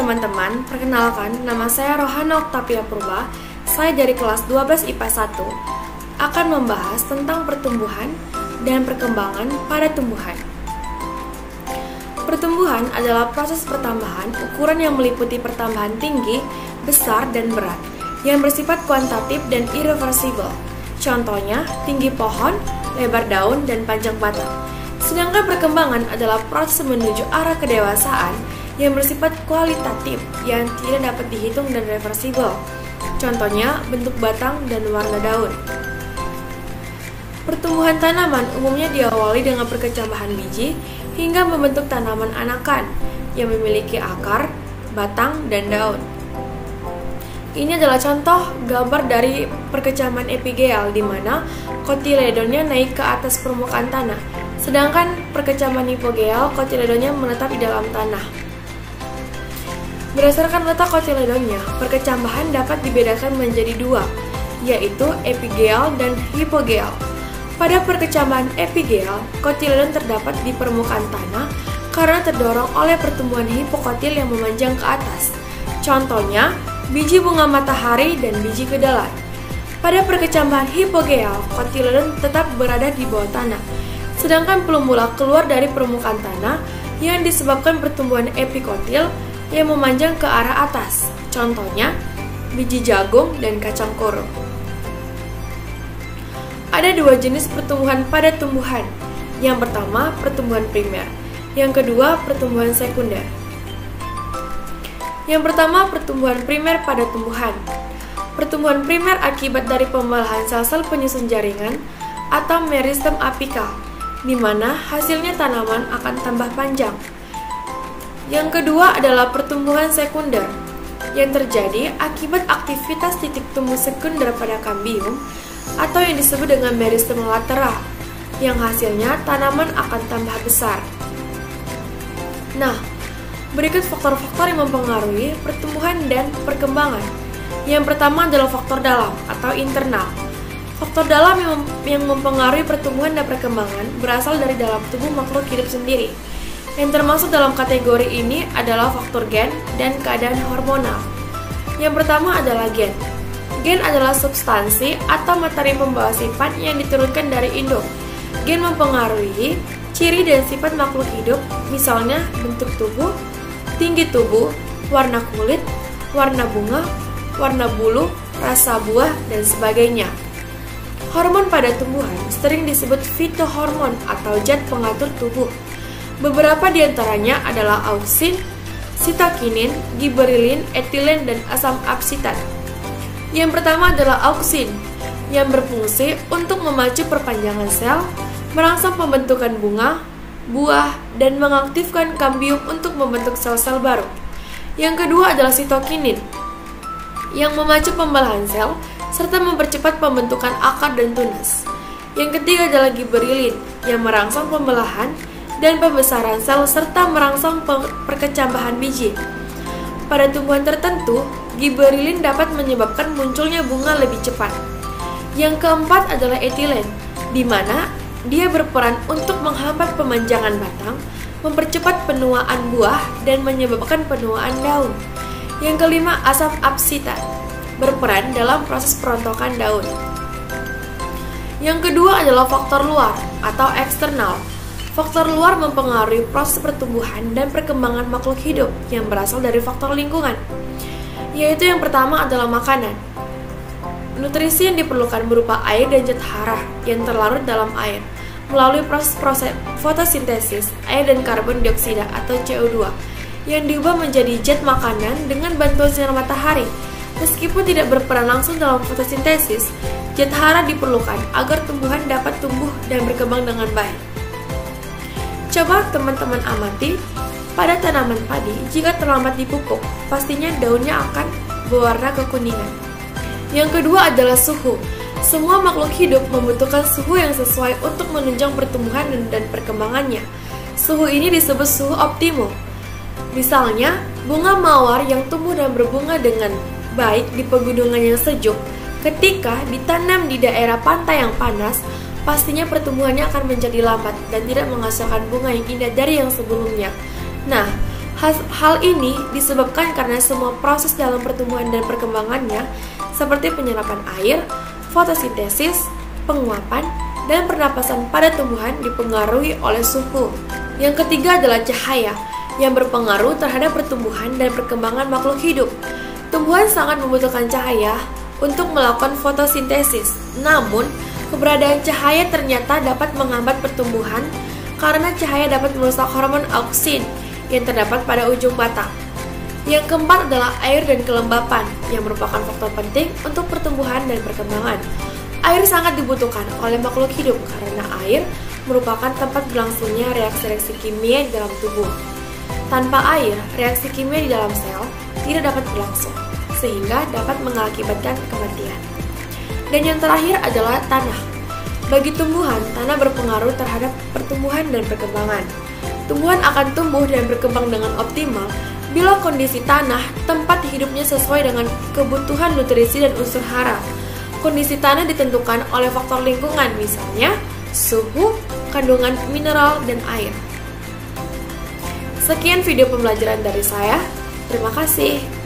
teman-teman, perkenalkan nama saya Rohana Oktavia Purba. Saya dari kelas 12 IPA 1 akan membahas tentang pertumbuhan dan perkembangan pada tumbuhan. Pertumbuhan adalah proses pertambahan ukuran yang meliputi pertambahan tinggi, besar, dan berat yang bersifat kuantitatif dan irreversibel. Contohnya, tinggi pohon, lebar daun, dan panjang batang. Sedangkan perkembangan adalah proses menuju arah kedewasaan yang bersifat kualitatif yang tidak dapat dihitung dan reversibel. Contohnya, bentuk batang dan warna daun. Pertumbuhan tanaman umumnya diawali dengan perkecambahan biji hingga membentuk tanaman anakan yang memiliki akar, batang, dan daun. Ini adalah contoh gambar dari perkecambahan epigeal di mana kotiledonnya naik ke atas permukaan tanah, sedangkan perkecambahan hipogeal kotiledonnya menetap di dalam tanah. Berdasarkan letak kotiledonnya, perkecambahan dapat dibedakan menjadi dua, yaitu epigeal dan hipogeal. Pada perkecambahan epigeal, kotiledon terdapat di permukaan tanah karena terdorong oleh pertumbuhan hipokotil yang memanjang ke atas. Contohnya, biji bunga matahari dan biji kedelai. Pada perkecambahan hipogeal, kotiledon tetap berada di bawah tanah, sedangkan belum mulai keluar dari permukaan tanah yang disebabkan pertumbuhan epikotil yang memanjang ke arah atas. Contohnya, biji jagung dan kacang koro. Ada dua jenis pertumbuhan pada tumbuhan. Yang pertama, pertumbuhan primer. Yang kedua, pertumbuhan sekunder. Yang pertama, pertumbuhan primer pada tumbuhan. Pertumbuhan primer akibat dari pembelahan sel-sel penyusun jaringan atau meristem apikal, di mana hasilnya tanaman akan tambah panjang. Yang kedua adalah pertumbuhan sekunder, yang terjadi akibat aktivitas titik tumbuh sekunder pada kambium atau yang disebut dengan meristem lateral, yang hasilnya tanaman akan tambah besar. Nah, berikut faktor-faktor yang mempengaruhi pertumbuhan dan perkembangan. Yang pertama adalah faktor dalam atau internal. Faktor dalam yang mempengaruhi pertumbuhan dan perkembangan berasal dari dalam tubuh makhluk hidup sendiri. Yang termasuk dalam kategori ini adalah faktor gen dan keadaan hormonal. Yang pertama adalah gen. Gen adalah substansi atau materi pembawa sifat yang diturunkan dari induk. Gen mempengaruhi ciri dan sifat makhluk hidup, misalnya bentuk tubuh, tinggi tubuh, warna kulit, warna bunga, warna bulu, rasa buah, dan sebagainya. Hormon pada tumbuhan sering disebut fitohormon atau zat pengatur tubuh. Beberapa di antaranya adalah auksin, sitokinin, giberelin, etilen, dan asam absitat. Yang pertama adalah auksin, yang berfungsi untuk memacu perpanjangan sel, merangsang pembentukan bunga, buah, dan mengaktifkan kambium untuk membentuk sel-sel baru. Yang kedua adalah sitokinin, yang memacu pembelahan sel, serta mempercepat pembentukan akar dan tunas. Yang ketiga adalah giberelin, yang merangsang pembelahan dan pembesaran sel, serta merangsang perkecambahan biji. Pada tumbuhan tertentu, giberelin dapat menyebabkan munculnya bunga lebih cepat. Yang keempat adalah etilen, di mana dia berperan untuk menghambat pemanjangan batang, mempercepat penuaan buah, dan menyebabkan penuaan daun. Yang kelima, asam absitat, berperan dalam proses perontokan daun. Yang kedua adalah faktor luar atau eksternal. Faktor luar mempengaruhi proses pertumbuhan dan perkembangan makhluk hidup yang berasal dari faktor lingkungan, yaitu yang pertama adalah makanan. Nutrisi yang diperlukan berupa air dan zat hara yang terlarut dalam air. Melalui proses fotosintesis, air dan karbon dioksida atau CO2 yang diubah menjadi zat makanan dengan bantuan sinar matahari. Meskipun tidak berperan langsung dalam fotosintesis, zat hara diperlukan agar tumbuhan dapat tumbuh dan berkembang dengan baik. Coba teman-teman amati pada tanaman padi, jika terlambat dipupuk, pastinya daunnya akan berwarna kekuningan. Yang kedua adalah suhu. Semua makhluk hidup membutuhkan suhu yang sesuai untuk menunjang pertumbuhan dan perkembangannya. Suhu ini disebut suhu optimum. Misalnya, bunga mawar yang tumbuh dan berbunga dengan baik di pegunungan yang sejuk, ketika ditanam di daerah pantai yang panas, pastinya pertumbuhannya akan menjadi lambat dan tidak menghasilkan bunga yang indah dari yang sebelumnya. Nah, Hal ini disebabkan karena semua proses dalam pertumbuhan dan perkembangannya, seperti penyerapan air, fotosintesis, penguapan, dan pernapasan pada tumbuhan dipengaruhi oleh suhu. Yang ketiga adalah cahaya, yang berpengaruh terhadap pertumbuhan dan perkembangan makhluk hidup. Tumbuhan sangat membutuhkan cahaya untuk melakukan fotosintesis. Namun, keberadaan cahaya ternyata dapat menghambat pertumbuhan karena cahaya dapat merusak hormon auksin yang terdapat pada ujung batang. Yang keempat adalah air dan kelembapan, yang merupakan faktor penting untuk pertumbuhan dan perkembangan. Air sangat dibutuhkan oleh makhluk hidup karena air merupakan tempat berlangsungnya reaksi-reaksi kimia di dalam tubuh. Tanpa air, reaksi kimia di dalam sel tidak dapat berlangsung, sehingga dapat mengakibatkan kematian. Dan yang terakhir adalah tanah. Bagi tumbuhan, tanah berpengaruh terhadap pertumbuhan dan perkembangan. Tumbuhan akan tumbuh dan berkembang dengan optimal bila kondisi tanah tempat hidupnya sesuai dengan kebutuhan nutrisi dan unsur hara. Kondisi tanah ditentukan oleh faktor lingkungan, misalnya suhu, kandungan mineral, dan air. Sekian video pembelajaran dari saya. Terima kasih.